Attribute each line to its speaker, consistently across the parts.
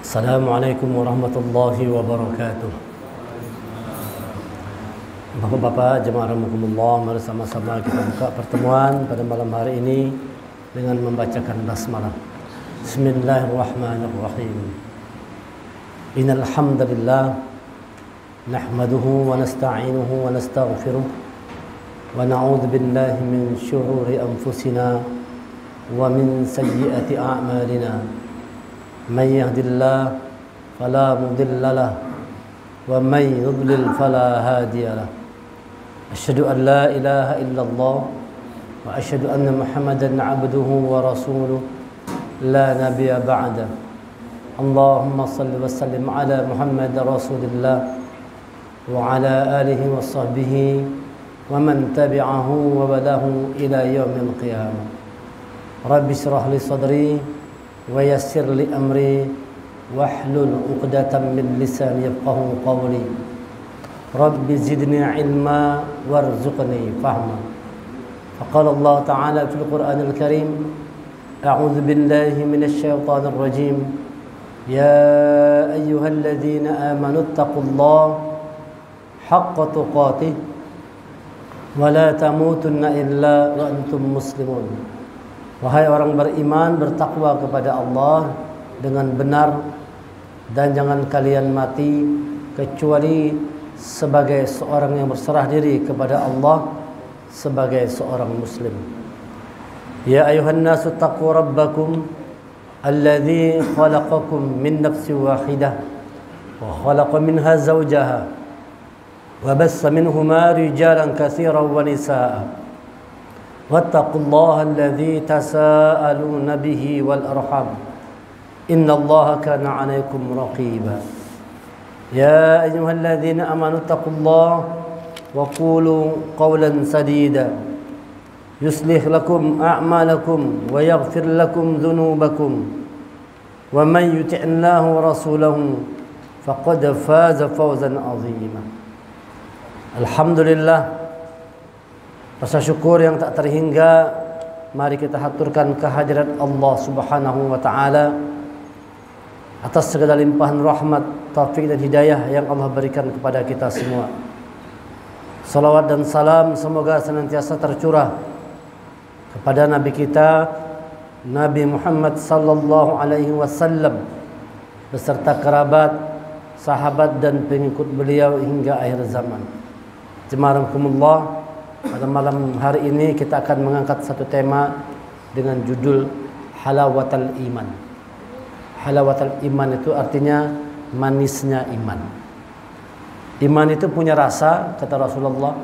Speaker 1: Assalamualaikum warahmatullahi wabarakatuh. Bapak-bapak, jemaah rahimakumullah, mari sama-sama kita buka pertemuan pada malam hari ini dengan membacakan basmalah. Bismillahirrahmanirrahim. Innal hamdalillah nahmaduhu wa nasta'inuhu wa nastaghfiruh wa na'udzu billahi min syururi anfusina wa min sayyiati a'malina. من يهد الله فلا مضل له ومن يضلل فلا هادي له أشهد أن لا إله إلا الله وأشهد أن محمدا عبده ورسوله لا نبي بعده اللهم صل وسلم على محمد رسول الله وعلى آله وصحبه ومن تبعه وبلاه إلى يوم القيامة رب اشرح لي صدري ويسر لي أمري واحلل عقدة من لساني يفقهوا قولي رب زدني علما وارزقني فهما فقال الله تعالى في القرآن الكريم أعوذ بالله من الشيطان الرجيم يا أيها الذين آمنوا اتقوا الله حق تقاته ولا تموتن إلا وأنتم مسلمون. Wahai orang beriman, bertakwa kepada Allah dengan benar dan jangan kalian mati kecuali sebagai seorang yang berserah diri kepada Allah sebagai seorang muslim. Ya ayuhan nasu taqu rabbakum alladzi khalaqakum min nafsin wahidah wa khalaqa minha zawjaha wa bassa minhuma rijalan katsiran wa nisaa. واتقوا الله الذي تساءلون به والأرحام إن الله كان عليكم رقيبا يا أيها الذين آمنوا اتقوا الله وقولوا قولا سديدا يصلح لكم أعمالكم ويغفر لكم ذنوبكم ومن يطع الله ورسوله فقد فاز فوزا عظيما. الحمد لله. Rasa syukur yang tak terhingga, mari kita haturkan kehadirat Allah Subhanahu wa taala atas segala limpahan rahmat, taufik dan hidayah yang Allah berikan kepada kita semua. Salawat dan salam semoga senantiasa tercurah kepada Nabi kita Nabi Muhammad sallallahu alaihi wasallam beserta kerabat, sahabat dan pengikut beliau hingga akhir zaman. Jemaah rahimakumullah, pada malam hari ini kita akan mengangkat satu tema dengan judul halawatul iman. Halawatul iman itu artinya manisnya iman. Iman itu punya rasa, kata Rasulullah.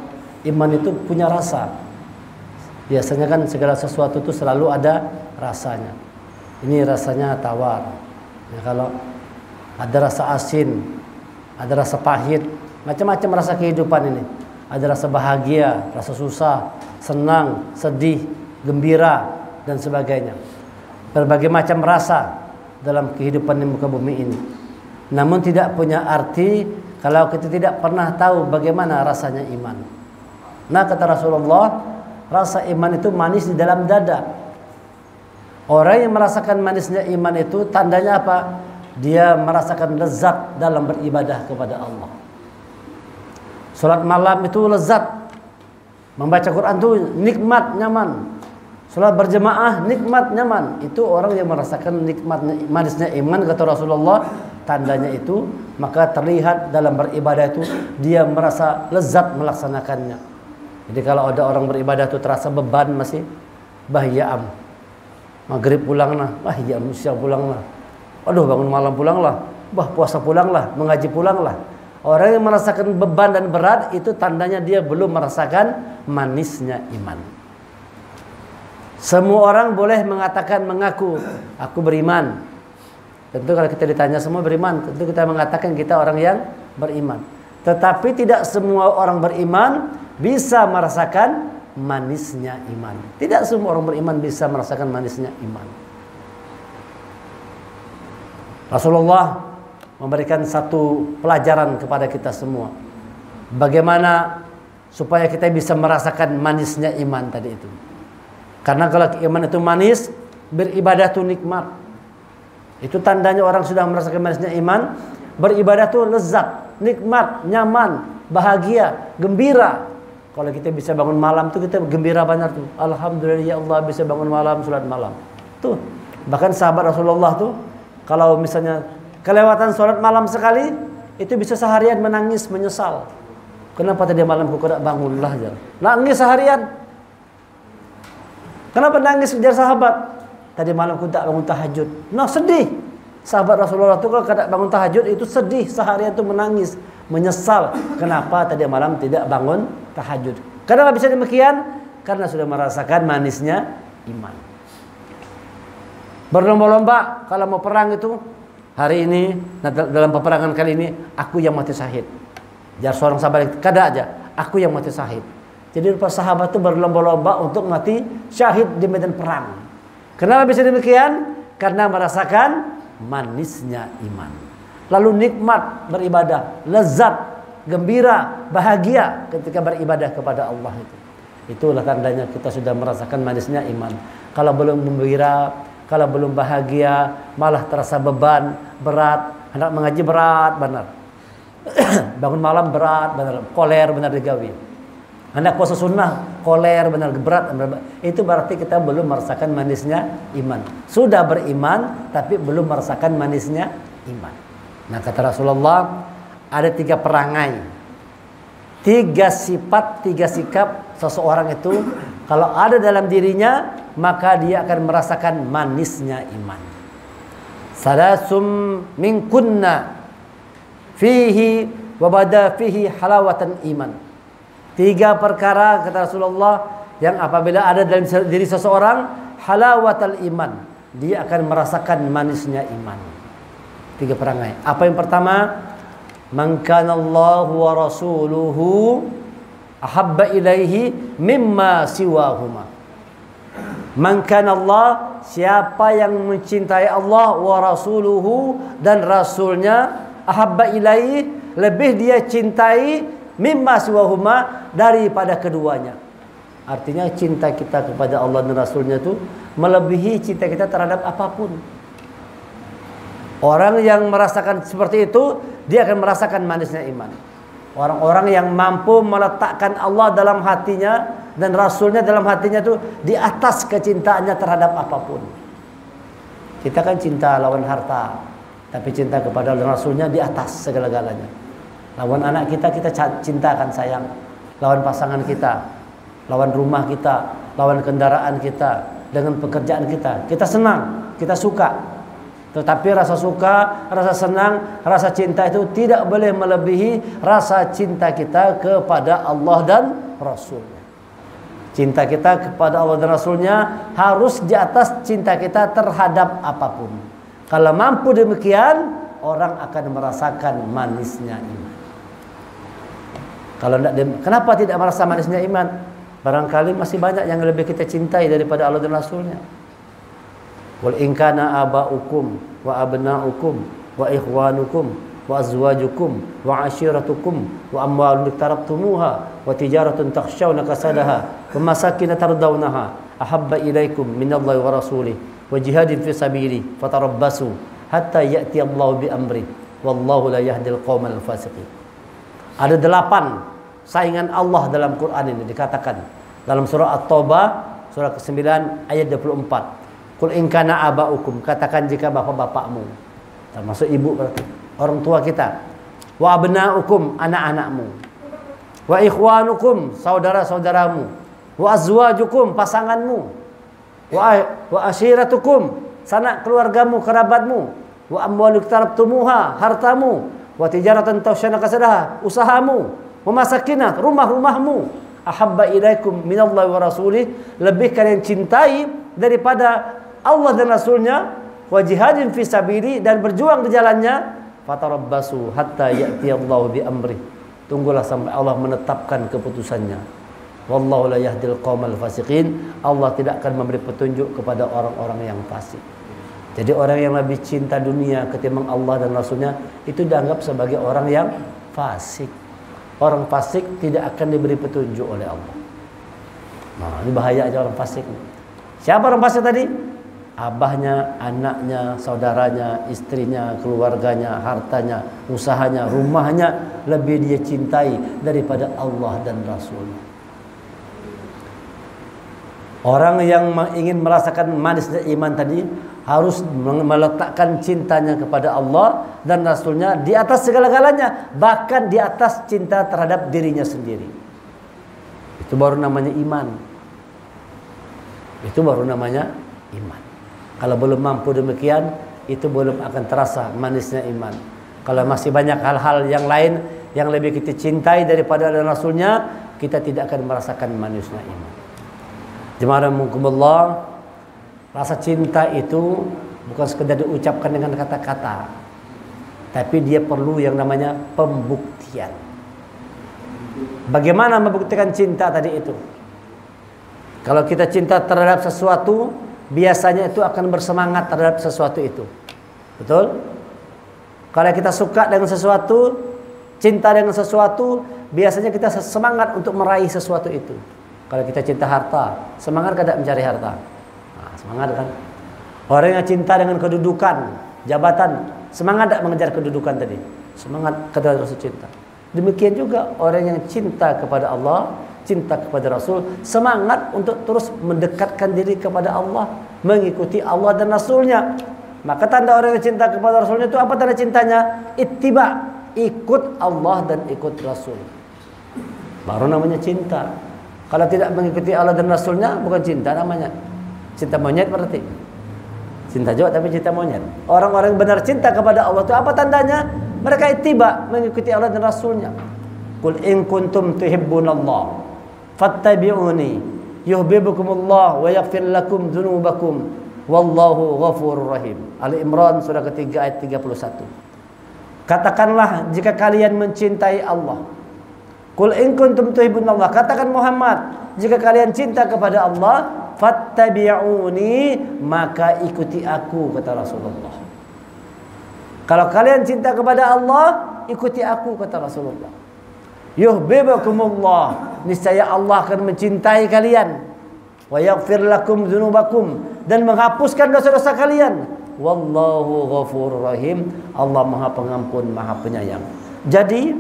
Speaker 1: Iman itu punya rasa. Biasanya kan segala sesuatu itu selalu ada rasanya. Ini rasanya tawar. Ya, kalau ada rasa asin, ada rasa pahit, macam-macam rasa kehidupan ini. Ada rasa bahagia, rasa susah, senang, sedih, gembira, dan sebagainya. Berbagai macam rasa dalam kehidupan di muka bumi ini. Namun tidak punya arti kalau kita tidak pernah tahu bagaimana rasanya iman. Nah, kata Rasulullah, rasa iman itu manis di dalam dada. Orang yang merasakan manisnya iman itu tandanya apa? Dia merasakan lezat dalam beribadah kepada Allah. Salat malam itu lezat. Membaca Quran itu nikmat, nyaman. Salat berjemaah nikmat, nyaman. Itu orang yang merasakan nikmatnya, manisnya iman, kata Rasulullah. Tandanya itu, maka terlihat dalam beribadah itu dia merasa lezat melaksanakannya. Jadi kalau ada orang beribadah itu terasa beban masih bahya'am. Maghrib pulanglah, bahya'am, isya pulanglah. Aduh, bangun malam pulanglah. Puasa pulanglah, mengaji pulanglah. Orang yang merasakan beban dan berat itu tandanya dia belum merasakan manisnya iman. Semua orang boleh mengatakan, mengaku, aku beriman. Tentu kalau kita ditanya semua beriman, tentu kita mengatakan kita orang yang beriman. Tetapi tidak semua orang beriman bisa merasakan manisnya iman. Tidak semua orang beriman bisa merasakan manisnya iman. Rasulullah memberikan satu pelajaran kepada kita semua. Bagaimana supaya kita bisa merasakan manisnya iman tadi itu. Karena kalau iman itu manis, beribadah itu nikmat. Itu tandanya orang sudah merasakan manisnya iman. Beribadah tuh lezat, nikmat, nyaman, bahagia, gembira. Kalau kita bisa bangun malam tuh kita gembira benar tuh. Alhamdulillah ya Allah bisa bangun malam, salat malam. Tuh, bahkan sahabat Rasulullah tuh kalau misalnya kelewatan salat malam sekali, itu bisa seharian menangis, menyesal. Kenapa tadi malam kok tidak bangunlah aja. Nangis seharian. Kenapa nangis kejar sahabat? Tadi malam aku tak bangun tahajud. Nah, sedih. Sahabat Rasulullah itu kalau tidak bangun tahajud itu sedih, seharian itu menangis, menyesal. Kenapa tadi malam tidak bangun tahajud? Kenapa bisa demikian? Karena sudah merasakan manisnya iman. Berlomba-lomba kalau mau perang itu, hari ini dalam peperangan kali ini aku yang mati syahid. Jar seorang sahabat, kada aja, aku yang mati syahid. Jadi para sahabat itu berlomba-lomba untuk mati syahid di medan perang. Kenapa bisa demikian? Karena merasakan manisnya iman. Lalu nikmat beribadah, lezat, gembira, bahagia ketika beribadah kepada Allah itu. Itulah tandanya kita sudah merasakan manisnya iman. Kalau belum gembira, kalau belum bahagia, malah terasa beban, berat. Hendak mengaji berat benar. Bangun malam berat benar, koler benar digawi. Hendak puasa sunnah, koler benar berat. Itu berarti kita belum merasakan manisnya iman. Sudah beriman tapi belum merasakan manisnya iman. Nah, kata Rasulullah, ada 3 perangai, 3 sifat, 3 sikap seseorang itu kalau ada dalam dirinya, maka dia akan merasakan manisnya iman. Salasum min kunna fihi wa bada fihi halawatan iman. 3 perkara kata Rasulullah yang apabila ada dalam diri seseorang, halawatal iman, dia akan merasakan manisnya iman. 3 perangai. Apa yang pertama? Man kana Allahu wa rasuluhu ahabba ilaihi mimma siwahuma. Man kana Allah, siapa yang mencintai Allah wa rasuluhu dan rasulnya, ahabba ilaihi, lebih dia cintai mimma siwahuma, daripada keduanya. Artinya cinta kita kepada Allah dan Rasulnya itu melebihi cinta kita terhadap apapun. Orang yang merasakan seperti itu, dia akan merasakan manisnya iman. Orang-orang yang mampu meletakkan Allah dalam hatinya dan Rasulnya dalam hatinya itu di atas kecintaannya terhadap apapun. Kita kan cinta lawan harta, tapi cinta kepada Rasulnya di atas segala-galanya. Lawan anak kita, kita cintakan sayang. Lawan pasangan kita, lawan rumah kita, lawan kendaraan kita, dengan pekerjaan kita, kita senang, kita suka. Tetapi rasa suka, rasa senang, rasa cinta itu tidak boleh melebihi rasa cinta kita kepada Allah dan Rasulnya. Cinta kita kepada Allah dan Rasulnya harus di atas cinta kita terhadap apapun. Kalau mampu demikian, orang akan merasakan manisnya iman. Kalau tidak, kenapa tidak merasa manisnya iman? Barangkali masih banyak yang lebih kita cintai daripada Allah dan Rasulnya. Wal in kana aba'ukum wa abna'ukum wa ikhwanukum wa azwajukum wa ashiratukum wa amwalun iqtarabtumuha wa tijaratun takhshawna kasadaha wa masakin tardawnaha ahabba ilaikum minallahi wa rasulih wa jihadin fi sabili fatarabbasu hatta ya'ti Allahu bi amri wallahu la yahdil qaumal fasiqin. Ada 8 saingan Allah dalam Quran ini dikatakan dalam surah At-Taubah surah ke-9 ayat 24. Qul in kana aba'ukum, katakan jika bapak-bapakmu, termasuk ibu berarti orang tua kita, wa abna'ukum, anak-anakmu, wa ikhwanukum, saudara-saudaramu, wa azwajukum, pasanganmu, wa ashiratukum, sanak keluargamu, kerabatmu, wa amwalu iqtarabtumuha, hartamu, wa tijaratan tawshana kasadaha, usahamu, wa masakinah, rumah-rumahmu, ahabba ilaikum minallahi wa rasulih, lebih kalian cintai daripada Allah dan Rasulnya, wa jihadin fi sabili, dan berjuang di jalannya, fatarabbasu hatta ya'tiyallahu bi amri, tunggulah sampai Allah menetapkan keputusannya. Wallahu la yahdil qaumal fasiqin, Allah tidak akan memberi petunjuk kepada orang-orang yang fasik. Jadi orang yang lebih cinta dunia ketimbang Allah dan Rasulnya itu dianggap sebagai orang yang fasik. Orang fasik tidak akan diberi petunjuk oleh Allah. Nah, ini bahaya aja orang fasik. Siapa orang fasik tadi? abahnya, anaknya, saudaranya, istrinya, keluarganya, hartanya, usahanya, rumahnya lebih dia cintai daripada Allah dan Rasulnya. Orang yang ingin merasakan manisnya iman tadi harus meletakkan cintanya kepada Allah dan Rasulnya di atas segala-galanya, bahkan di atas cinta terhadap dirinya sendiri. Itu baru namanya iman. Itu baru namanya iman. Kalau belum mampu demikian, itu belum akan terasa manisnya iman. Kalau masih banyak hal-hal yang lain yang lebih kita cintai daripada dan Rasulnya, kita tidak akan merasakan manisnya iman. Jemaah rahimakumullah, rasa cinta itu bukan sekedar diucapkan dengan kata-kata, tapi dia perlu yang namanya pembuktian. Bagaimana membuktikan cinta tadi itu? Kalau kita cinta terhadap sesuatu, biasanya itu akan bersemangat terhadap sesuatu itu. Betul? Kalau kita suka dengan sesuatu, cinta dengan sesuatu, biasanya kita semangat untuk meraih sesuatu itu. Kalau kita cinta harta, semangat tidak mencari harta? Nah, semangat kan? Orang yang cinta dengan kedudukan, jabatan, semangat tidak mengejar kedudukan tadi? Semangat karena rasa cinta. Demikian juga orang yang cinta kepada Allah, cinta kepada Rasul, semangat untuk terus mendekatkan diri kepada Allah, mengikuti Allah dan Rasulnya. Maka tanda orang yang cinta kepada Rasulnya itu apa tanda cintanya? Ittiba, ikut Allah dan ikut Rasul. Baru namanya cinta. Kalau tidak mengikuti Allah dan Rasulnya, bukan cinta namanya. Cinta monyet berarti. Cinta juga tapi cinta monyet. Orang-orang yang benar cinta kepada Allah itu apa tandanya? Mereka ittiba, mengikuti Allah dan Rasulnya. Qul in kuntum tuhibbunallah fattabi'uni yuhibbukumullah wa yaghfir lakum dzunubakum wallahu ghafurur rahim. Ali Imran surah ketiga ayat 31. Katakanlah jika kalian mencintai Allah. Qul in kuntum tuhibbunallah, katakan Muhammad, jika kalian cinta kepada Allah, fattabi'uni, maka ikuti aku, kata Rasulullah. Kalau kalian cinta kepada Allah, ikuti aku, kata Rasulullah. Yuhibbukumullah, niscaya Allah akan mencintai kalian. Wa yaghfir lakum dzunubakum, dan menghapuskan dosa-dosa kalian. Wallahu ghafurur rahim, Allah Maha Pengampun, Maha Penyayang. Jadi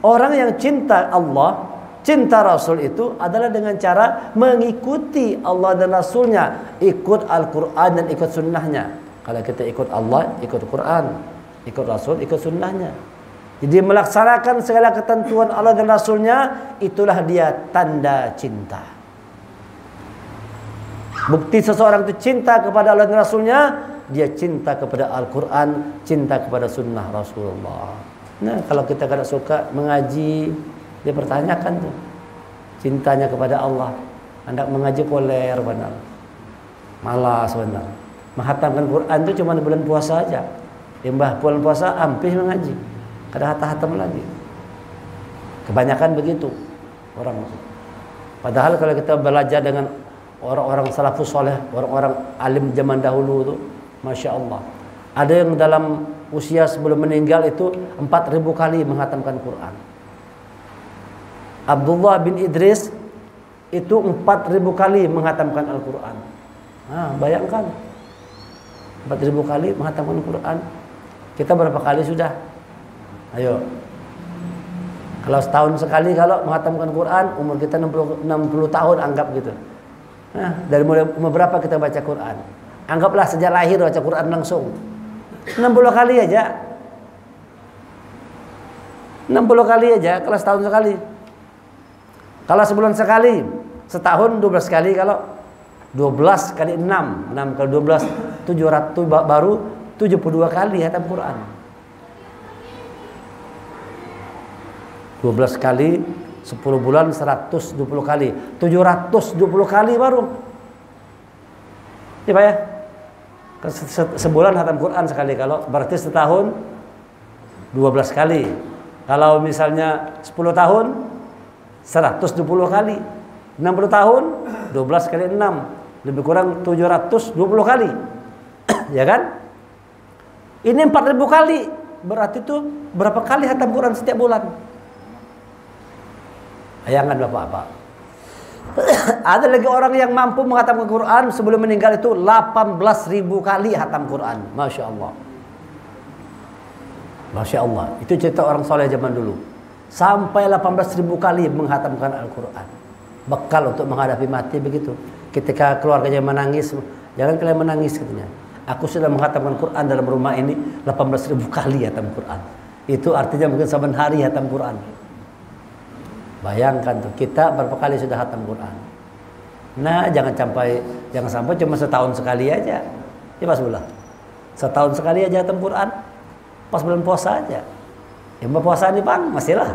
Speaker 1: orang yang cinta Allah, cinta Rasul itu adalah dengan cara mengikuti Allah dan Rasulnya, ikut Al-Quran dan ikut sunnahnya. Kalau kita ikut Allah, ikut Quran, ikut Rasul, ikut sunnahnya. Jadi melaksanakan segala ketentuan Allah dan Rasulnya, itulah dia tanda cinta. Bukti seseorang itu cinta kepada Allah dan Rasulnya, dia cinta kepada Al-Quran, cinta kepada sunnah Rasulullah. Nah, kalau kita tidak suka mengaji, dia pertanyakan tuh cintanya kepada Allah. Hendak mengaji poler benar, malas benar. Menghatamkan Quran itu cuma di bulan puasa aja. Imbah bulan puasa ampih mengaji, kada hatam lagi. Kebanyakan begitu orang. Padahal kalau kita belajar dengan orang-orang salafus soleh, orang-orang alim zaman dahulu itu, masya Allah. Ada yang dalam usia sebelum meninggal itu 4.000 kali menghatamkan Quran. Abdullah bin Idris itu 4.000 kali menghatamkan Al-Quran. Nah, bayangkan 4.000 kali menghatamkan Quran. Kita berapa kali sudah? Ayo. Kalau setahun sekali kalau menghatamkan Quran, umur kita 60 tahun anggap gitu. Nah, dari mulai umur berapa kita baca Quran? Anggaplah sejak lahir baca Quran langsung. 60 kali aja. 60 kali aja kalau setahun sekali. Kalau sebulan sekali, setahun 12 kali. Kalau 12 kali 6 kali 12 700, baru 72 kali hatam Quran. 12 kali 10 bulan 120 kali, 720 kali baru. Ya Pak ya? Sebulan hatam Quran sekali, kalau berarti setahun 12 kali. Kalau misalnya 10 tahun 120 kali. 60 tahun 12 kali 6 lebih kurang 720 kali. Ya kan? Ini 4.000 kali. Berarti itu berapa kali hatam Quran setiap bulan? Bayangan Bapak-bapak. Ada lagi orang yang mampu menghatamkan Quran sebelum meninggal itu 18.000 kali hatam Quran. Masya Allah. Masya Allah. Itu cerita orang soleh zaman dulu. Sampai 18.000 kali menghatamkan Al-Quran. Bekal untuk menghadapi mati begitu. Ketika keluarganya menangis, jangan kalian menangis katanya. Aku sudah menghatamkan Quran dalam rumah ini 18.000 kali hatam Quran. Itu artinya mungkin saban hari hatam Quran. Bayangkan tuh, kita berapa kali sudah hatam Quran. Nah, jangan sampai cuma setahun sekali aja. Ya Mas Bula. Setahun sekali aja hatam Quran. Pas bulan puasa aja. Ya puasa ini Bang, masihlah.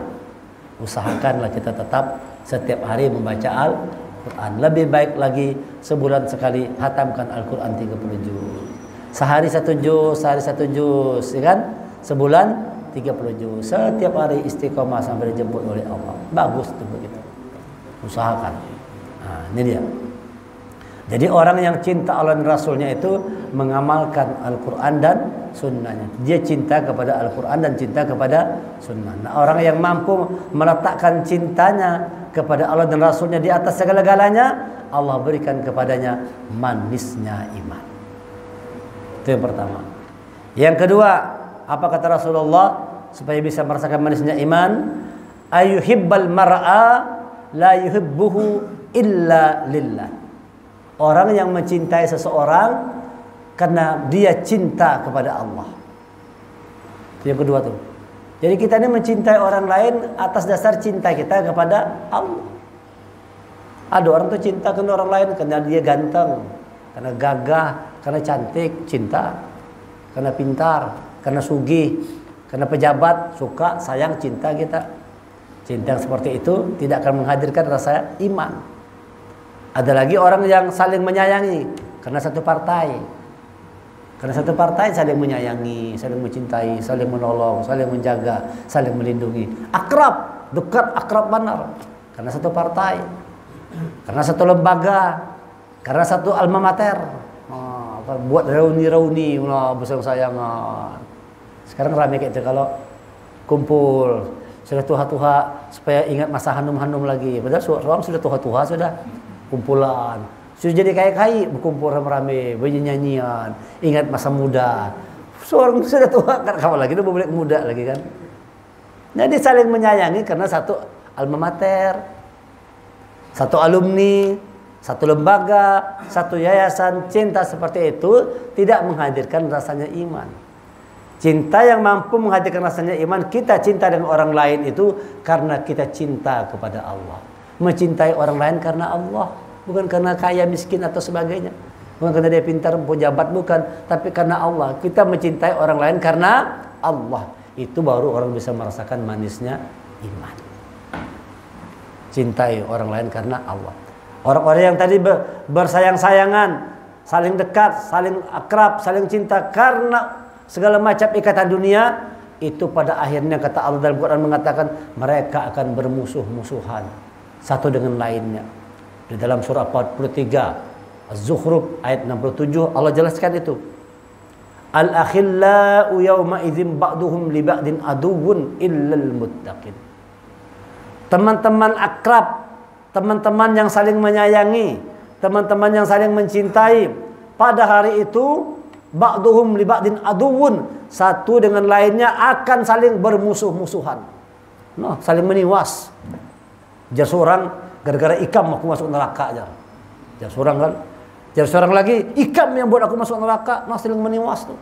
Speaker 1: Usahakanlah kita tetap setiap hari membaca Al-Quran. Lebih baik lagi sebulan sekali hatamkan Al-Quran 30 juz. Sehari 1 juz, ya kan? Sebulan 30 juz. Setiap hari istiqomah sampai dijemput oleh Allah. Bagus tuh begitu. Usahakan. Nah, ini dia. Jadi orang yang cinta Allah dan Rasulnya itu mengamalkan Al-Quran dan sunnahnya. Dia cinta kepada Al-Quran dan cinta kepada sunnah. Nah, orang yang mampu meletakkan cintanya kepada Allah dan Rasulnya di atas segala-galanya, Allah berikan kepadanya manisnya iman. Itu yang pertama. Yang kedua, apa kata Rasulullah supaya bisa merasakan manisnya iman? Ayuhibbal mar'a la yuhibbuhu illa lillah. Orang yang mencintai seseorang karena dia cinta kepada Allah. Itu yang kedua tuh. Jadi kita ini mencintai orang lain atas dasar cinta kita kepada Allah. Ada orang tuh cinta kepada orang lain karena dia ganteng, karena gagah, karena cantik, cinta, karena pintar, karena sugih, karena pejabat, suka, sayang, cinta kita. Cinta yang seperti itu tidak akan menghadirkan rasa iman. Ada lagi orang yang saling menyayangi karena satu partai. Karena satu partai saling menyayangi, saling mencintai, saling menolong, saling menjaga, saling melindungi. Akrab, dekat, akrab benar. Karena satu partai. Karena satu lembaga. Karena satu alma mater. Buat reuni-reuni, bersayang-sayangan. Sekarang ramai kayak itu kalau kumpul sudah tua-tua supaya ingat masa hanum-hanum lagi. Padahal orang sudah tua-tua sudah kumpulan. Sudah jadi kai-kai berkumpul rame-rame, bernyanyian, ingat masa muda. Seorang sudah tua kan kamu lagi, itu boleh muda lagi kan. Jadi saling menyayangi karena satu alma mater, satu alumni, satu lembaga, satu yayasan. Cinta seperti itu tidak menghadirkan rasanya iman. Cinta yang mampu menghadirkan rasanya iman, kita cinta dengan orang lain itu karena kita cinta kepada Allah. Mencintai orang lain karena Allah, bukan karena kaya, miskin atau sebagainya. Bukan karena dia pintar, pejabat, bukan, tapi karena Allah. Kita mencintai orang lain karena Allah. Itu baru orang bisa merasakan manisnya iman. Cintai orang lain karena Allah. Orang-orang yang tadi bersayang-sayangan, saling dekat, saling akrab, saling cinta karena segala macam ikatan dunia, itu pada akhirnya kata Allah dalam Quran mengatakan mereka akan bermusuh-musuhan satu dengan lainnya. Di dalam surah 43 Az-Zukhruf ayat 67 Allah jelaskan itu. Al-akhillau yawma idzin ba'duhum li ba'din aduwwun illal muttaqin. Teman-teman akrab, teman-teman yang saling menyayangi, teman-teman yang saling mencintai, pada hari itu ba'duhum li ba'din aduwwun, satu dengan lainnya akan saling bermusuh-musuhan. Nah, saling meniwas. Jar seorang gara-gara ikam aku masuk neraka aja. Jar seorang kan. Jar seorang lagi ikam yang buat aku masuk neraka. Nah, saling meniwas tuh.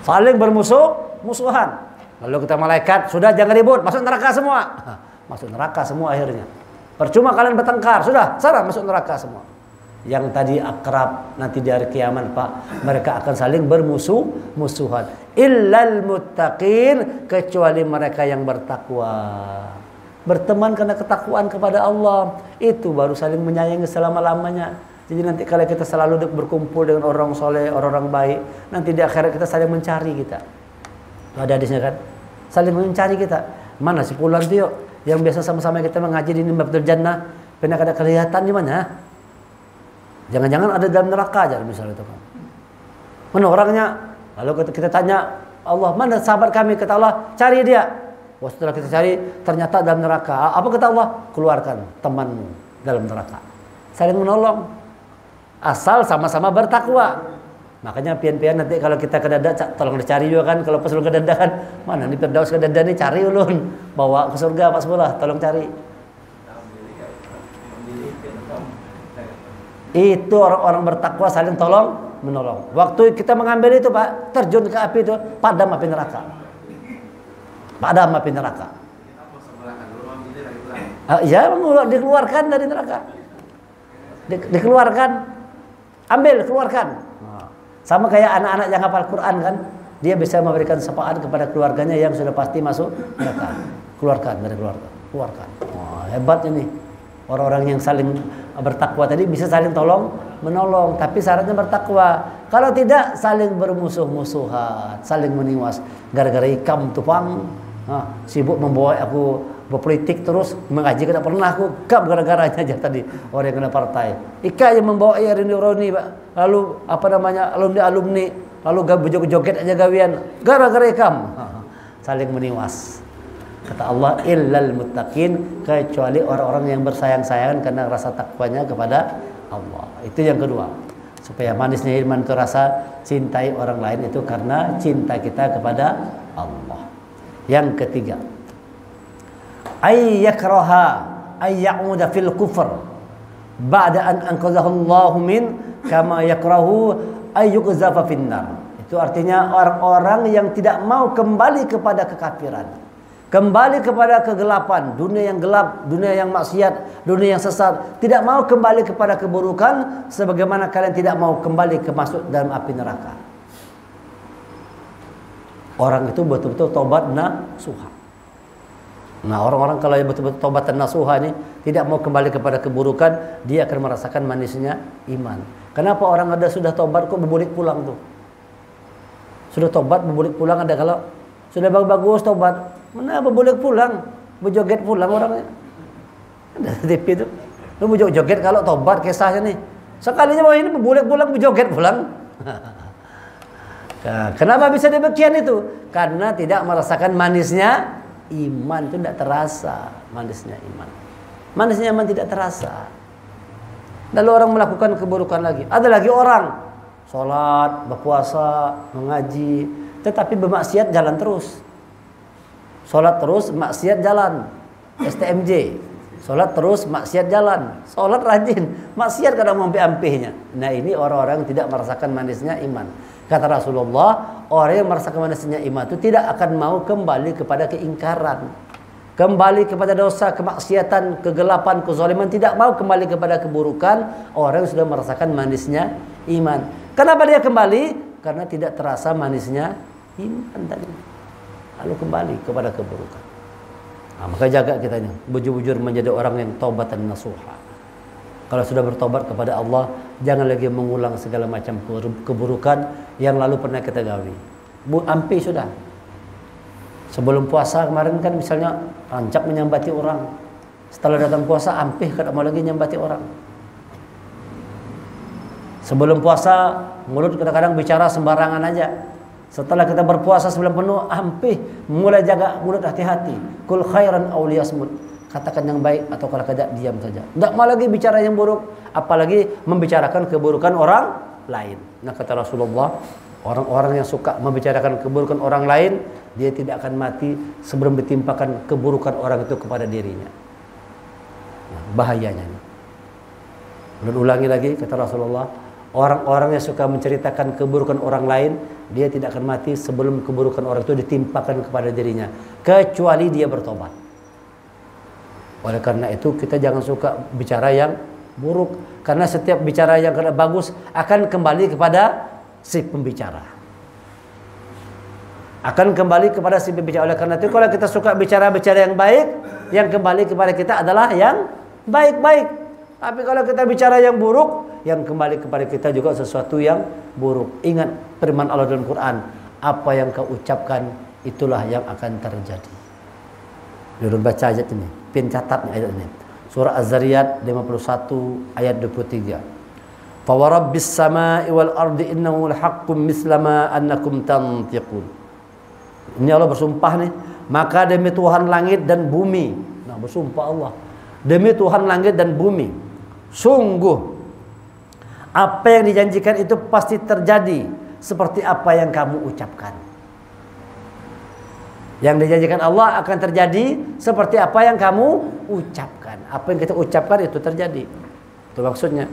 Speaker 1: Saling bermusuh-musuhan. Lalu kita malaikat, sudah jangan ribut, masuk neraka semua. Masuk neraka semua akhirnya. Percuma kalian bertengkar, sudah, sana masuk neraka semua. Yang tadi akrab nanti di hari kiamat Pak, mereka akan saling bermusuh-musuhan. Illal muttaqin, kecuali mereka yang bertakwa. Berteman karena ketakwaan kepada Allah, itu baru saling menyayangi selama-lamanya. Jadi nanti kalau kita selalu berkumpul dengan orang soleh, orang-orang baik, nanti di akhirat kita saling mencari kita. Ada hadisnya kan? Saling mencari kita. Mana si Fulan itu yuk, yang biasa sama-sama kita mengaji di Mabdul Jannah, pernah ada kelihatan di mana? Jangan-jangan ada dalam neraka aja misalnya itu kan. Mana orangnya? Lalu kita tanya Allah, mana sahabat kami? Kata Allah, cari dia. Wah, setelah kita cari ternyata dalam neraka. Apa kata Allah? Keluarkan temanmu dalam neraka. Saling menolong. Asal sama-sama bertakwa. Makanya pian-pian nanti kalau kita ke dada tolong dicari juga kan, kalau pas lu ke dada kan, mana nih Firdaus ke dada nih, cari ulun. Bawa ke surga Pak Sebelah, tolong cari. Itu orang-orang bertakwa saling tolong menolong. Waktu kita mengambil itu Pak, terjun ke api itu, padam api neraka. Padam api neraka. Ya, dikeluarkan dari neraka. Dikeluarkan. Ambil, keluarkan. Sama kayak anak-anak yang hafal Quran kan, dia bisa memberikan syafaat kepada keluarganya yang sudah pasti masuk neraka. Keluarkan dari keluarga, keluarkan. Oh, hebat ini. Orang-orang yang saling bertakwa tadi bisa saling tolong menolong, tapi syaratnya bertakwa. Kalau tidak saling bermusuh-musuhan, saling meniwas. Gara-gara ikam tupang, sibuk membawa aku berpolitik terus mengaji tidak pernah aku kam gara-garanya aja tadi orang yang kena partai. Ika yang membawa ironi Pak. Lalu apa namanya alumni lalu joget aja gawian gara-gara ikam. Saling meniwas. Kata Allah illal muttaqin, kecuali orang-orang yang bersayang-sayangan karena rasa takwanya kepada Allah. Itu yang kedua. Supaya manisnya iman itu rasa cintai orang lain itu karena cinta kita kepada Allah. Yang ketiga, ay yakraha ay ya'uda fil kufr ba'da an anqadhahu Allah min kama yakrahu ay yuqzafa finnar. Itu artinya orang-orang yang tidak mau kembali kepada kekafiran, kembali kepada kegelapan, dunia yang gelap, dunia yang maksiat, dunia yang sesat, tidak mau kembali kepada keburukan sebagaimana kalian tidak mau kembali ke masuk dalam api neraka. Orang itu betul-betul tobat nasuha. Nah, orang-orang kalau betul-betul tobat dan nasuha ini tidak mau kembali kepada keburukan, dia akan merasakan manisnya iman. Kenapa orang ada sudah tobat kok berbulik pulang tuh? Sudah tobat berbulik pulang, ada kalau sudah bagus tobat, mana berbulik pulang, berjoget pulang orangnya. Ada TV itu. Lu berjoget kalau tobat kisahnya nih. Sekalinya mau ini berbulik pulang, berjoget pulang. Nah, kenapa bisa demikian itu? Karena tidak merasakan manisnya iman, itu tidak terasa manisnya iman. Manisnya iman tidak terasa. Lalu orang melakukan keburukan lagi. Ada lagi orang sholat, berpuasa, mengaji, tetapi bermaksiat jalan terus. Sholat terus, maksiat jalan. STMJ. Sholat terus, maksiat jalan. Sholat rajin, maksiat kadang ampe-ampehnya. Nah, ini orang-orang yang tidak merasakan manisnya iman. Kata Rasulullah, orang yang merasakan manisnya iman itu tidak akan mau kembali kepada keingkaran, kembali kepada dosa, kemaksiatan, kegelapan, kezaliman, tidak mau kembali kepada keburukan. Orang yang sudah merasakan manisnya iman. Kenapa dia kembali? Karena tidak terasa manisnya iman tadi. Lalu kembali kepada keburukan. Nah, maka jaga kita ini, bujur-bujur menjadi orang yang taubat dan nasuha. Kalau sudah bertobat kepada Allah, jangan lagi mengulang segala macam keburukan yang lalu pernah kita gawi. Ampi sudah. Sebelum puasa kemarin kan misalnya rancak menyambati orang. Setelah datang puasa, ampih tidak mau lagi menyambati orang. Sebelum puasa, mulut kadang-kadang bicara sembarangan aja. Setelah kita berpuasa sebulan penuh, ampih, mulai jaga mulut, hati-hati. Kul khairan aw liyasmut. Katakan yang baik atau kalau tidak diam saja. Tidak mau lagi bicara yang buruk, apalagi membicarakan keburukan orang lain. Nah, kata Rasulullah, orang-orang yang suka membicarakan keburukan orang lain, dia tidak akan mati sebelum ditimpakan keburukan orang itu kepada dirinya. Nah, bahayanya ini. Lalu ulangi lagi, kata Rasulullah, orang-orang yang suka menceritakan keburukan orang lain, dia tidak akan mati sebelum keburukan orang itu ditimpakan kepada dirinya, kecuali dia bertobat. Oleh karena itu kita jangan suka bicara yang buruk, karena setiap bicara yang bagus akan kembali kepada si pembicara. Akan kembali kepada si pembicara. Oleh karena itu kalau kita suka bicara-bicara yang baik, yang kembali kepada kita adalah yang baik-baik. Tapi kalau kita bicara yang buruk, yang kembali kepada kita juga sesuatu yang buruk. Ingat firman Allah dalam Quran, apa yang kau ucapkan itulah yang akan terjadi. Dulu baca ayat ini, pin catat nih ayat ini. Surah Az-Zariyat 51 ayat 23. Fa wa rabbis samai wal ardi innahu lahaqqum misla ma annakum tantiqun. Ini Allah bersumpah nih, Maka demi Tuhan langit dan bumi. Nah, bersumpah Allah. Demi Tuhan langit dan bumi. Sungguh apa yang dijanjikan itu pasti terjadi seperti apa yang kamu ucapkan. Yang dijanjikan Allah akan terjadi seperti apa yang kamu ucapkan. Apa yang kita ucapkan itu terjadi. Itu maksudnya.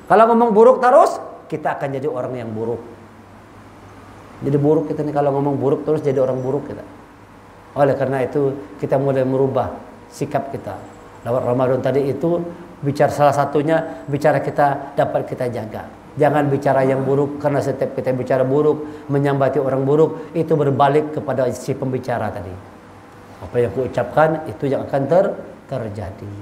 Speaker 1: Kalau ngomong buruk terus, kita akan jadi orang yang buruk. Jadi buruk kita nih, kalau ngomong buruk terus jadi orang buruk kita. Oleh karena itu kita mulai merubah sikap kita. Lewat Ramadan tadi itu bicara, salah satunya bicara kita dapat kita jaga. Jangan bicara yang buruk, karena setiap kita bicara buruk, menyambati orang buruk, itu berbalik kepada si pembicara tadi. Apa yang aku ucapkan itu yang akan terjadi.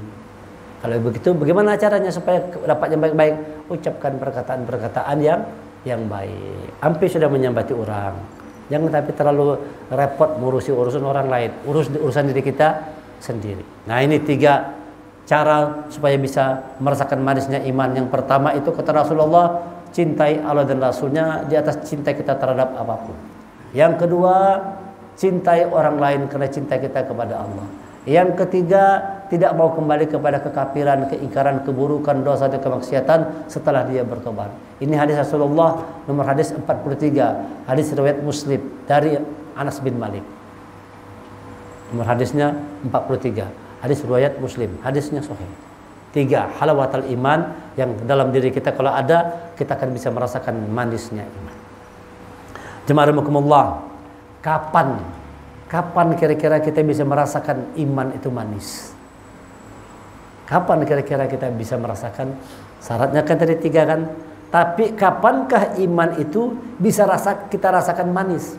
Speaker 1: Kalau begitu bagaimana caranya supaya dapat yang baik-baik? Ucapkan perkataan-perkataan yang baik. Hampir sudah menyambati orang. Jangan tapi terlalu repot ngurusi urusan orang lain. Urus urusan diri kita sendiri. Nah, ini 3 cara supaya bisa merasakan manisnya iman. Yang pertama itu kata Rasulullah, cintai Allah dan Rasulnya di atas cinta kita terhadap apapun. Yang kedua, cintai orang lain karena cinta kita kepada Allah. Yang ketiga, tidak mau kembali kepada kekafiran, keingkaran, keburukan, dosa dan kemaksiatan setelah dia bertobat. Ini hadis Rasulullah nomor hadis 43, hadis riwayat Muslim dari Anas bin Malik. Nomor hadisnya 43, hadis riwayat Muslim, hadisnya sahih. 3 halawatul iman yang dalam diri kita kalau ada, kita akan bisa merasakan manisnya iman. Jemaah rahimakumullah, kapan kira-kira kita bisa merasakan iman itu manis? Kapan kira-kira kita bisa merasakan? Syaratnya kan tadi 3 kan. Tapi kapankah iman itu bisa kita rasakan manis?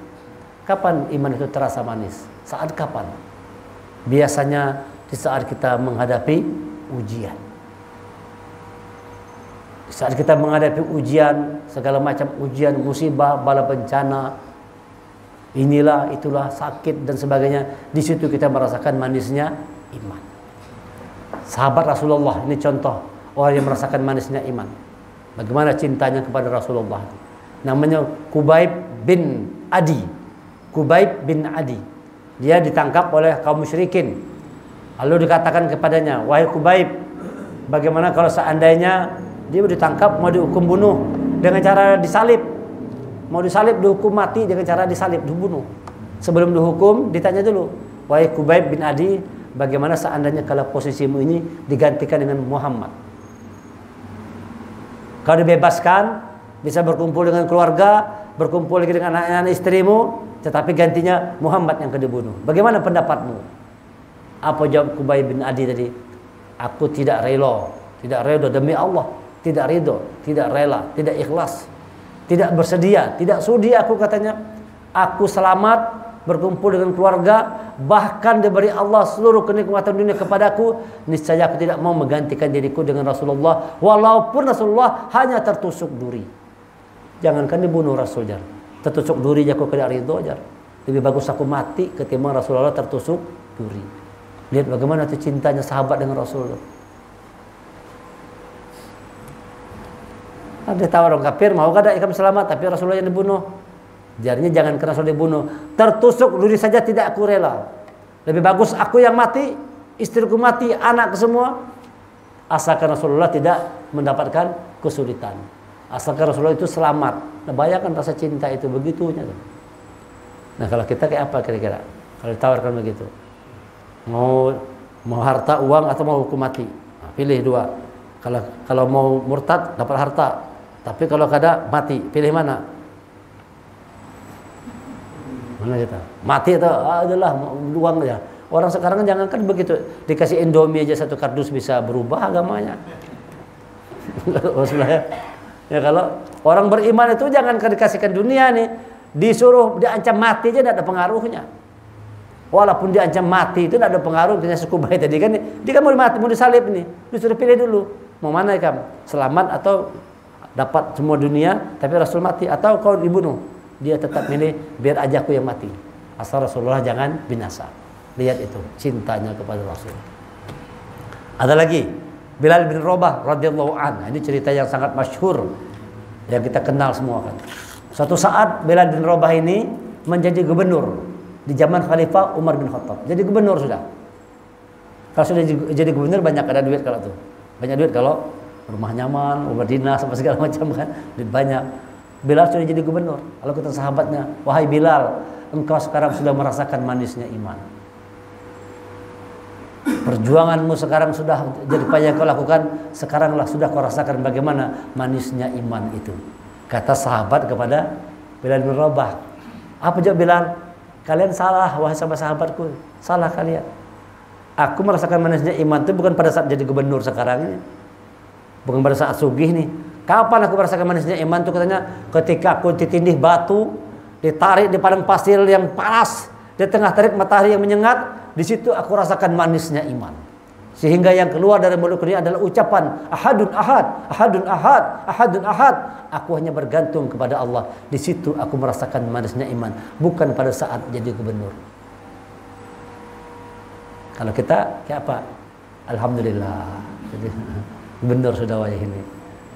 Speaker 1: Kapan iman itu terasa manis? Saat kapan? Biasanya di saat kita menghadapi ujian. Di saat kita menghadapi ujian, segala macam ujian, musibah, bala bencana, inilah, itulah, sakit dan sebagainya. Di situ kita merasakan manisnya iman. Sahabat Rasulullah, ini contoh orang yang merasakan manisnya iman. Bagaimana cintanya kepada Rasulullah. Namanya Kubaib bin Adi. Kubaib bin Adi. Dia ditangkap oleh kaum musyrikin. Lalu dikatakan kepadanya, wahai Kubaib, bagaimana kalau seandainya dia ditangkap mau dihukum bunuh dengan cara disalib. Mau disalib, dihukum mati dengan cara disalib, dibunuh. Sebelum dihukum, ditanya dulu, wahai Kubaib bin Adi, bagaimana seandainya kalau posisimu ini digantikan dengan Muhammad? Kau dibebaskan, bisa berkumpul dengan keluarga, berkumpul lagi dengan anak-anak istrimu, tetapi gantinya Muhammad yang akan dibunuh. Bagaimana pendapatmu? Apa jawab Kubaib bin Adi tadi? Aku tidak rela, tidak rela demi Allah, tidak ridho, tidak rela, tidak ikhlas. Tidak bersedia, tidak sudi aku katanya. Aku selamat berkumpul dengan keluarga, bahkan diberi Allah seluruh kenikmatan dunia kepadaku. Niscaya aku tidak mau menggantikan diriku dengan Rasulullah, walaupun Rasulullah hanya tertusuk duri. Jangankan dibunuh Rasul jar, tertusuk duri aku tidak ridho jar. Lebih bagus aku mati ketimbang Rasulullah tertusuk duri. Lihat bagaimana itu cintanya sahabat dengan Rasulullah. Ada tawar orang kafir, mau kada ikam selamat, tapi Rasulullah yang dibunuh. Jarinya jangan kena Rasul dibunuh, tertusuk duri saja tidak aku rela. Lebih bagus aku yang mati, istriku mati, anak semua, asalkan Rasulullah tidak mendapatkan kesulitan, asalkan Rasulullah itu selamat. Nah, bayangkan rasa cinta itu begitunya. Nah, kalau kita kayak apa kira-kira? Kalau ditawarkan begitu, mau harta, uang, atau mau hukum mati? Nah, pilih 2. Kalau mau murtad dapat harta, tapi kalau kada mati, pilih mana? Mana kita? Mati atau adalah uang aja. Orang sekarang jangankan begitu, dikasih Indomie aja 1 kardus bisa berubah agamanya. Ya, kalau orang beriman itu jangan dikasihkan dunia nih, disuruh diancam mati aja tidak ada pengaruhnya. Walaupun diancam mati itu tidak ada pengaruh. Dengan suku baik tadi kan, dia kan mau mati, mau disalib nih, disuruh pilih dulu. Mau mana ya kamu? Selamat atau dapat semua dunia tapi Rasul mati, atau kau dibunuh? Dia tetap milih biar aja aku yang mati, asal Rasulullah jangan binasa. Lihat itu cintanya kepada Rasul. Ada lagi Bilal bin Rabah radhiyallahu anhu. Ini cerita yang sangat masyhur yang kita kenal semua kan. Suatu saat Bilal bin Rabah ini menjadi gubernur di zaman Khalifah Umar bin Khattab. Jadi gubernur sudah. Kalau sudah jadi gubernur banyak ada duit kalau tuh. Banyak duit kalau rumah nyaman, rumah dinas, apa segala macam kan. Duit banyak. Bilal sudah jadi gubernur. Kalau kata sahabatnya, wahai Bilal, engkau sekarang sudah merasakan manisnya iman. Perjuanganmu sekarang sudah jadi payah kau lakukan, sekaranglah sudah kau rasakan bagaimana manisnya iman itu. Kata sahabat kepada Bilal bin Rabah. Apa jawab Bilal? Kalian salah, wahai sahabat-sahabatku. Salah kalian. Aku merasakan manisnya iman itu bukan pada saat jadi gubernur sekarang ini. Bukan pada saat sugih nih. Kapan aku merasakan manisnya iman itu katanya? Ketika aku ditindih batu, ditarik di padang pasir yang panas, di tengah terik matahari yang menyengat, di situ aku rasakan manisnya iman. Sehingga yang keluar dari mulutku ini adalah ucapan ahadun ahad, ahadun ahad, ahadun ahad. Aku hanya bergantung kepada Allah. Di situ aku merasakan manisnya iman, bukan pada saat jadi gubernur. Kalau kita kayak apa? Alhamdulillah. Jadi gubernur sudah wajah ini.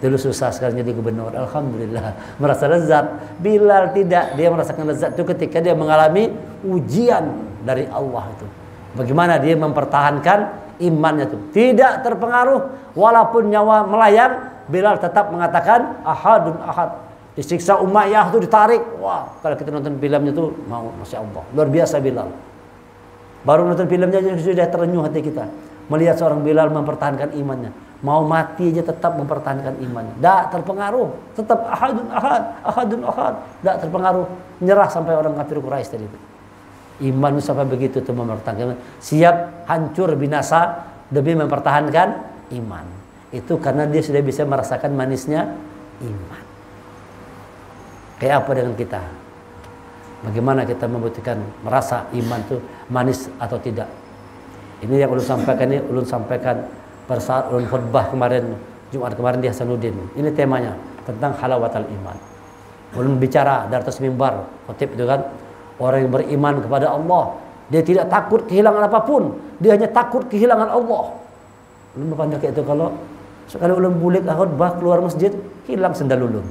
Speaker 1: Dulu susah sekarang jadi gubernur. Alhamdulillah. Merasa lezat. Bilal tidak. Dia merasakan lezat itu ketika dia mengalami ujian dari Allah itu. Bagaimana dia mempertahankan imannya itu. Tidak terpengaruh. Walaupun nyawa melayang, Bilal tetap mengatakan ahadun ahad. Disiksa Umayyah itu ditarik. Wah, kalau kita nonton filmnya itu mau, Masya Allah. Luar biasa Bilal. Baru nonton filmnya sudah terenyuh hati kita. Melihat seorang Bilal mempertahankan imannya. Mau mati aja tetap mempertahankan imannya. Tak terpengaruh. Tetap ahadun ahad, ahadun ahad. Tak terpengaruh. Menyerah sampai orang kafir Quraisy tadi itu. Iman sampai begitu tuh mempertahankan. Siap hancur binasa demi mempertahankan iman. Itu karena dia sudah bisa merasakan manisnya iman. Kayak apa dengan kita? Bagaimana kita membutuhkan merasa iman itu manis atau tidak? Ini yang ulun sampaikan ini, ulun sampaikan pada saat ulun khutbah kemarin, Jumat kemarin di Hasanuddin. Ini temanya tentang halawatul iman. Ulun bicara dari atas mimbar, khotib itu kan, orang yang beriman kepada Allah, dia tidak takut kehilangan apapun, dia hanya takut kehilangan Allah. Ulun berpandang kayak itu, kalau sekali ulun bulik khutbah keluar masjid, hilang sendal ulun.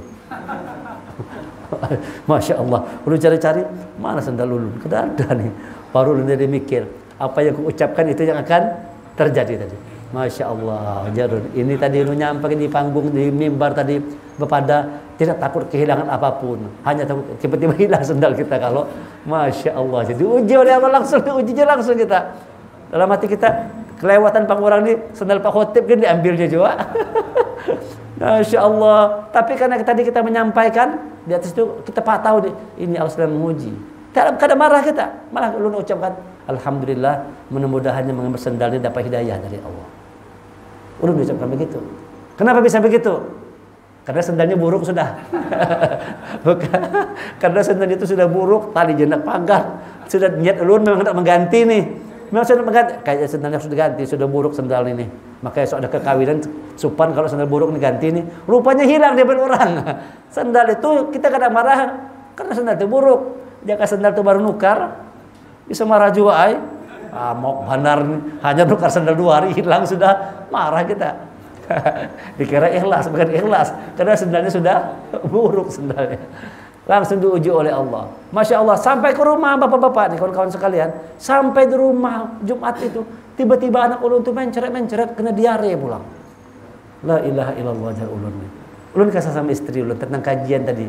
Speaker 1: Masya Allah, ulun cari-cari mana sendal ulun, tidak ada nih. Baru ulun jadi mikir, apa yang aku ucapkan itu yang akan terjadi tadi. Masya Allah, Jarun. Ini tadi lu nyampe di panggung di mimbar tadi bepada tidak takut kehilangan apapun, hanya takut tiba-tiba hilang sendal kita. Kalau Masya Allah, jadi uji oleh Allah langsung, ujinya langsung kita. Dalam hati kita kelewatan pangurang ini sendal Pak Khotib kan diambilnya juga. Masya Allah. Tapi karena tadi kita menyampaikan di atas itu kita tahu ini Allah sedang menguji. Dalam keadaan marah kita, malah lu ucapkan alhamdulillah, mudah-mudahan yang mengambil sendal ini dapat hidayah dari Allah. Ulun ucapkan begitu. Kenapa bisa begitu? Karena sendalnya buruk sudah. Bukan. Karena sendalnya itu sudah buruk, tali jenak pagar. Sudah niat ulun memang tidak mengganti nih. Memang sudah mengganti. Kayak sendalnya sudah ganti, sudah buruk sendal ini. Makanya so ada kekawinan supan kalau sendal buruk diganti nih, rupanya hilang dia orang. Sendal itu kita kadang marah karena sendal itu buruk. Jika sendal itu baru nukar, bisa marah juga ay. Mau benar hanya nukar sendal 2 hari hilang sudah marah kita. Dikira ikhlas, bukan ikhlas, karena sendalnya sudah buruk sendalnya. Langsung diuji oleh Allah. Masya Allah, sampai ke rumah bapak-bapak nih kawan-kawan sekalian, sampai di rumah Jumat itu tiba-tiba anak ulun itu menceret kena diare pulang. La ilaha illallah jar ulun. Ulun kasih sama istri ulun tentang kajian tadi.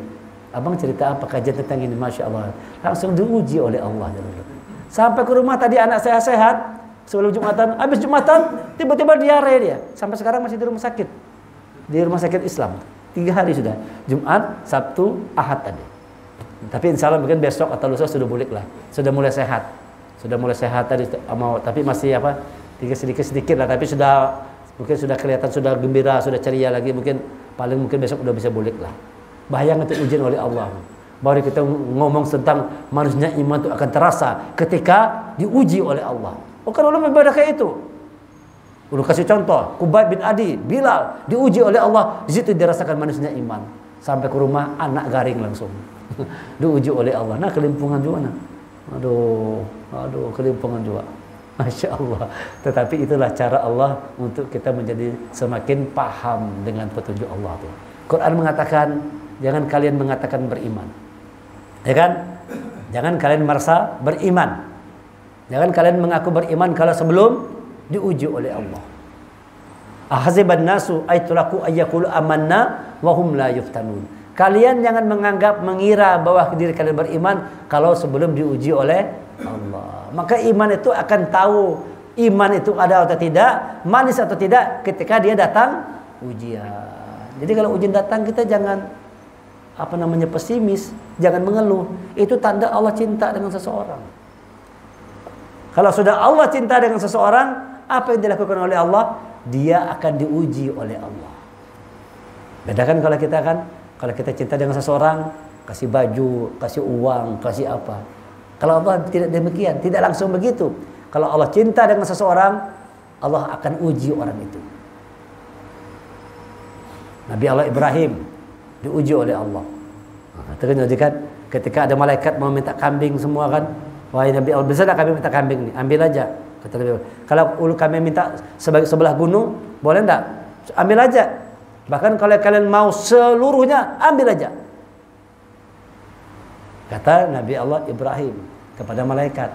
Speaker 1: Abang cerita apa kajian tentang ini, Masya Allah. Langsung diuji oleh Allah jar ulun. Sampai ke rumah tadi anak saya sehat sebelum Jumatan, habis Jumatan tiba-tiba diare dia. Sampai sekarang masih di rumah sakit. Di rumah sakit Islam. 3 hari sudah. Jumat, Sabtu, Ahad tadi. Tapi insya Allah mungkin besok atau lusa sudah balik lah. Sudah mulai sehat. Sudah mulai sehat tadi, tapi masih apa? Sedikit lah, tapi sudah mungkin sudah kelihatan sudah gembira, sudah ceria lagi, mungkin besok udah bisa balik lah. Bayang itu ujian oleh Allah. Baru kita ngomong tentang manusia iman itu akan terasa ketika diuji oleh Allah. Oh kan ulama ibadah kayak itu. Ulun kasih contoh, Kubayb bin Adi, Bilal diuji oleh Allah, di situ dirasakan manusia iman. Sampai ke rumah anak garing langsung. Diuji oleh Allah. Nah kelimpungan juga nah. Aduh kelimpungan juga. Masya Allah. Tetapi itulah cara Allah untuk kita menjadi semakin paham dengan petunjuk Allah itu. Quran mengatakan jangan kalian mengatakan beriman. Ya kan? Jangan kalian merasa beriman. Jangan kalian mengaku beriman kalau sebelum diuji oleh Allah. Ahasiban nasu aitulaku ayyakulu amanna wa hum la yuftanun. Kalian jangan mengira bahwa diri kalian beriman kalau sebelum diuji oleh Allah. Maka iman itu akan tahu iman itu ada atau tidak, manis atau tidak ketika dia datang ujian. Jadi kalau ujian datang kita jangan pesimis, jangan mengeluh. Itu tanda Allah cinta dengan seseorang. Kalau sudah Allah cinta dengan seseorang, apa yang dilakukan oleh Allah? Dia akan diuji oleh Allah. Bedakan kalau kita cinta dengan seseorang, kasih baju, kasih uang, kasih apa. Kalau Allah tidak demikian, tidak langsung begitu. Kalau Allah cinta dengan seseorang, Allah akan uji orang itu. Nabi Allah Ibrahim diuji oleh Allah. Terus kan ketika ada malaikat mau minta kambing semua kan, wahai Nabi Allah, bisa tak kami minta kambing nih? Ambil aja. Kata Nabi Allah. Kalau kami minta sebelah gunung, boleh enggak? Ambil aja. Bahkan kalau kalian mau seluruhnya, ambil aja. Kata Nabi Allah Ibrahim kepada malaikat,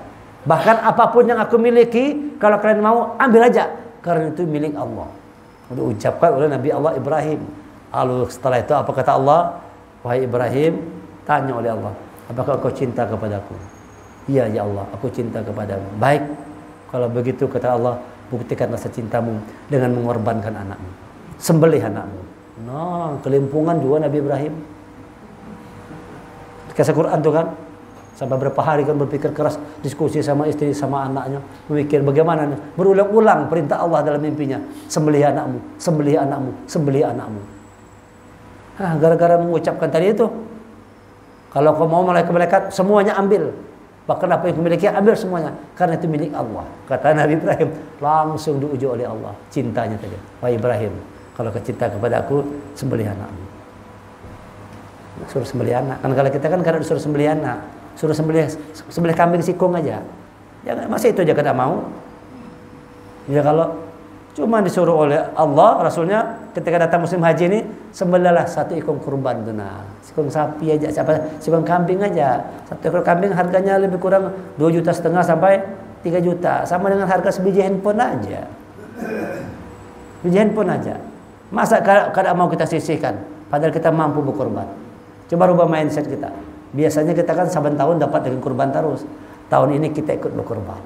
Speaker 1: bahkan apapun yang aku miliki, kalau kalian mau, ambil aja, karena itu milik Allah. Sudah ucapkan oleh Nabi Allah Ibrahim. Lalu setelah itu apa kata Allah? Wahai Ibrahim, tanya oleh Allah, apakah kau cinta kepadaku? Iya ya Allah, aku cinta kepadamu. Baik, kalau begitu kata Allah, buktikan rasa cintamu dengan mengorbankan anakmu, sembelih anakmu. Nah, kelimpungan juga Nabi Ibrahim. Kisah Quran tuh kan, sampai berapa hari kan berpikir keras, diskusi sama istri sama anaknya, memikir bagaimana. Berulang-ulang perintah Allah dalam mimpinya, sembelih anakmu, sembelih anakmu, sembelih anakmu. Gara-gara mengucapkan tadi itu, kalau kau mau malaikat semuanya ambil, bahkan apa yang memiliki ambil semuanya, karena itu milik Allah. Kata Nabi Ibrahim, langsung diuji oleh Allah cintanya tadi. Wahai Ibrahim, kalau kau cinta kepada aku, sembelih anakmu. Suruh sembelih anak. Kan kalau kita kan karena disuruh sembelih anak, suruh sembelih kambing sikung aja. Jangan masa itu aja kada mau. Ya kalau cuma disuruh oleh Allah, Rasulnya ketika datang musim haji ini, sembelihlah satu ekor kurban tuna. Sikung sapi aja, sikung kambing aja. Satu ekor kambing harganya lebih kurang 2,5 juta sampai 3 juta. Sama dengan harga sebiji handphone aja. Biji handphone aja. Masa kada mau kita sisihkan padahal kita mampu berkorban. Coba rubah mindset kita. Biasanya kita kan saban tahun dapat dengan kurban terus. Tahun ini kita ikut berkorban.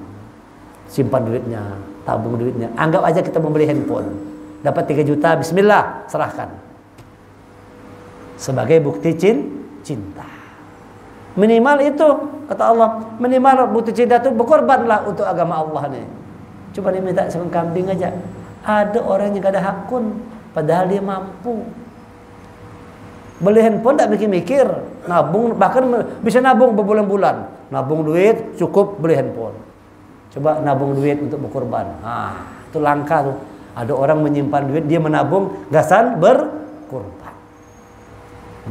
Speaker 1: Simpan duitnya, tabung duitnya. Anggap aja kita membeli handphone. Dapat 3 juta, bismillah, serahkan. Sebagai bukti cinta. Minimal itu, kata Allah, minimal bukti cinta itu berkorbanlah untuk agama Allah nih. Coba nih minta sama kambing aja. Ada orang yang gak ada hakun, padahal dia mampu. Beli handphone tak mikir-mikir, nabung, bahkan bisa nabung berbulan-bulan. Nabung duit cukup beli handphone. Coba nabung duit untuk berkorban. Itu langka tuh. Ada orang menyimpan duit, dia menabung, gasan berkorban.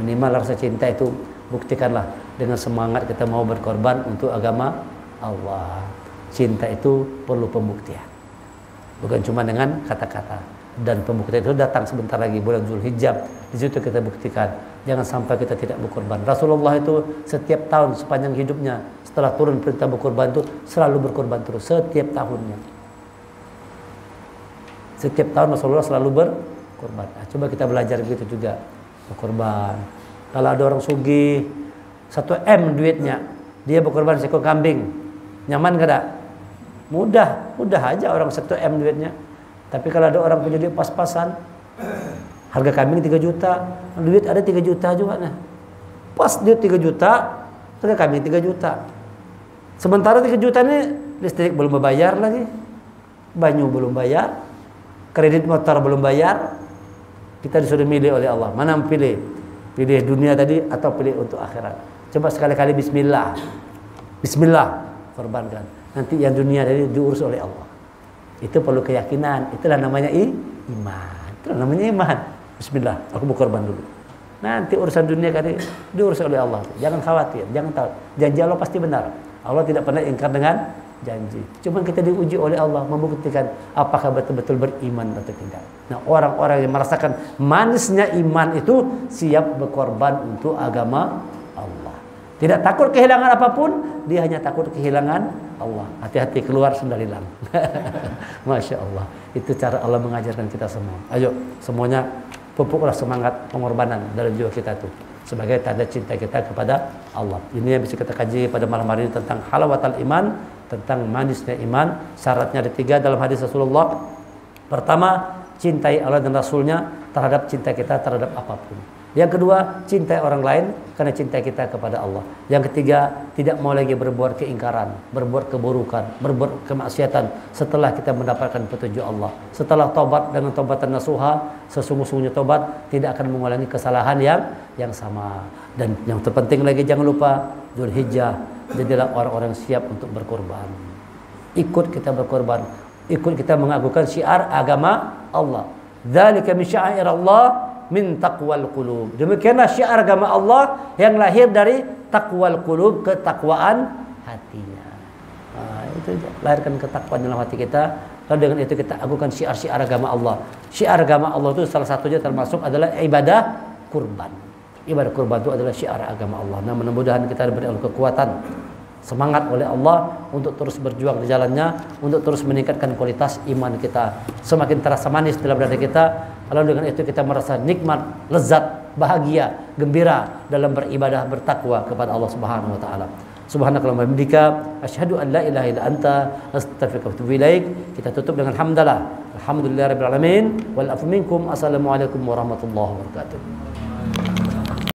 Speaker 1: Minimal rasa cinta itu buktikanlah dengan semangat kita mau berkorban untuk agama Allah. Cinta itu perlu pembuktian. Bukan cuma dengan kata-kata. Dan pembuktian itu datang sebentar lagi bulan Zulhijjah. Di situ kita buktikan jangan sampai kita tidak berkorban. Rasulullah itu setiap tahun sepanjang hidupnya setelah turun perintah berkorban itu selalu berkorban terus setiap tahunnya. Setiap tahun Rasulullah selalu berkorban. Coba kita belajar begitu juga berkorban. Kalau ada orang sugih 1 M duitnya, dia berkorban seekor kambing, nyaman kada? Mudah aja orang 1 M duitnya. Tapi kalau ada orang punya duit pas-pasan, harga kambing 3 juta, duit ada 3 juta juga nah. Pas duit 3 juta, harga kambing 3 juta. Sementara 3 juta ini listrik belum bayar lagi, banyu belum bayar, kredit motor belum bayar. Kita disuruh milih oleh Allah. Mana pilih? Pilih dunia tadi atau pilih untuk akhirat? Coba sekali-kali bismillah. Bismillah, korbankan. Nanti yang dunia tadi diurus oleh Allah. Itu perlu keyakinan. Itulah namanya iman. Itulah namanya iman. Bismillah, aku berkorban dulu. Nanti urusan dunia kan diurus oleh Allah. Jangan khawatir, jangan tahu. Janji Allah pasti benar. Allah tidak pernah ingkar dengan janji. Cuma kita diuji oleh Allah membuktikan apakah betul-betul beriman atau tidak. Nah, orang-orang yang merasakan manisnya iman itu siap berkorban untuk agama Allah. Tidak takut kehilangan apapun, dia hanya takut kehilangan Allah. Hati-hati keluar sendal hilang. Masya Allah. Itu cara Allah mengajarkan kita semua. Ayo semuanya pupuklah semangat pengorbanan dalam jiwa kita tuh sebagai tanda cinta kita kepada Allah. Ini yang bisa kita kaji pada malam hari ini tentang halawatul iman, tentang manisnya iman. Syaratnya ada 3 dalam hadis Rasulullah. Pertama, cintai Allah dan Rasulnya terhadap cinta kita terhadap apapun. Yang kedua, cintai orang lain karena cinta kita kepada Allah. Yang ketiga, tidak mau lagi berbuat keingkaran, berbuat keburukan, berbuat kemaksiatan setelah kita mendapatkan petunjuk Allah. Setelah tobat dengan tobatan nasuha, sesungguh-sungguhnya tobat, tidak akan mengulangi kesalahan yang sama. Dan yang terpenting lagi, jangan lupa Dzulhijjah, jadilah orang-orang siap untuk berkorban. Ikut kita berkorban, ikut kita mengagungkan syiar agama Allah. Dzalika min sya'airallah min taqwal qulub. Demikianlah syiar agama Allah yang lahir dari taqwal qulub, ketakwaan hatinya. Itu lahirkan ketakwaan dalam hati kita. Lalu dengan itu kita agungkan syiar-syiar agama Allah. Syiar agama Allah itu salah satunya termasuk adalah ibadah kurban. Ibadah kurban itu adalah syiar agama Allah. Nah, mudah-mudahan kita diberi kekuatan, semangat oleh Allah untuk terus berjuang di jalannya, untuk terus meningkatkan kualitas iman kita. Semakin terasa manis dalam dada kita, lalu dengan itu kita merasa nikmat, lezat, bahagia, gembira dalam beribadah, bertakwa kepada Allah Subhanahu wa taala. Subhanakallahumma wa bihamdika asyhadu an la ilaha illa anta astaghfiruka wa atubu ilaik. Kita tutup dengan hamdalah. Alhamdulillahirabbil alamin wal afu minkum. Assalamualaikum warahmatullahi wabarakatuh.